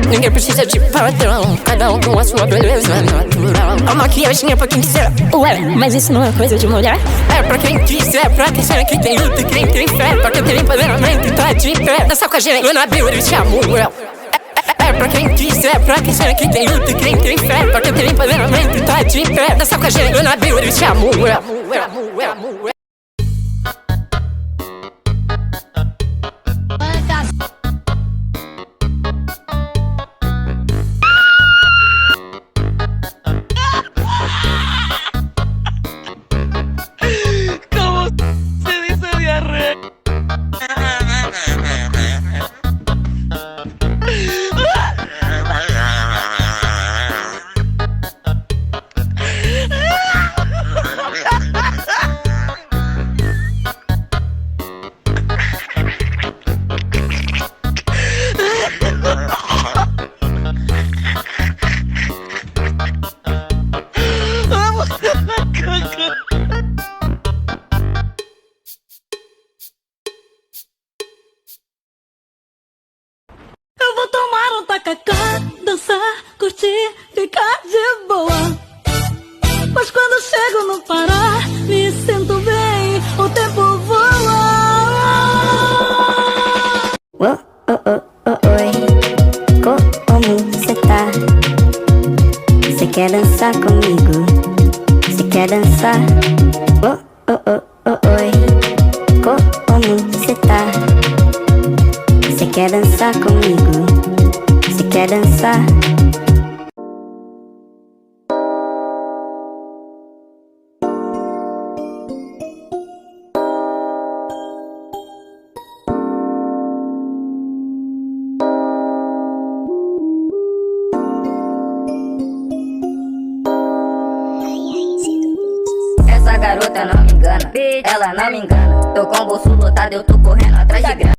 Ninguém precisa de padrão, cada um com a sua beleza natural. A maquiagem é pra quem quiser. Ué, mas isso não é coisa de mulher? É pra quem quiser, pra quem será que tem luta, quem tem fé, pra quem tem empoderamento e tá de pé. Dança com a gente, Ana Bill, Samuel. É pra quem quiser, pra quem será que tem luta, quem tem fé, pra quem tem empoderamento e tá de pé. Dança com a gente, Ana Bill, Samuel. Eu vou tomar um tacacá, dançar, curtir, ficar de boa. Mas quando chego no Pará, me sinto bem, o tempo voa. Oi, como cê tá? Cê quer dançar comigo? Cê quer dançar? Oi, como cê tá? Cê quer dançar comigo? Cê quer dançar? Essa garota não me engana, ela não me engana. Tô com o bolso lotado, eu tô correndo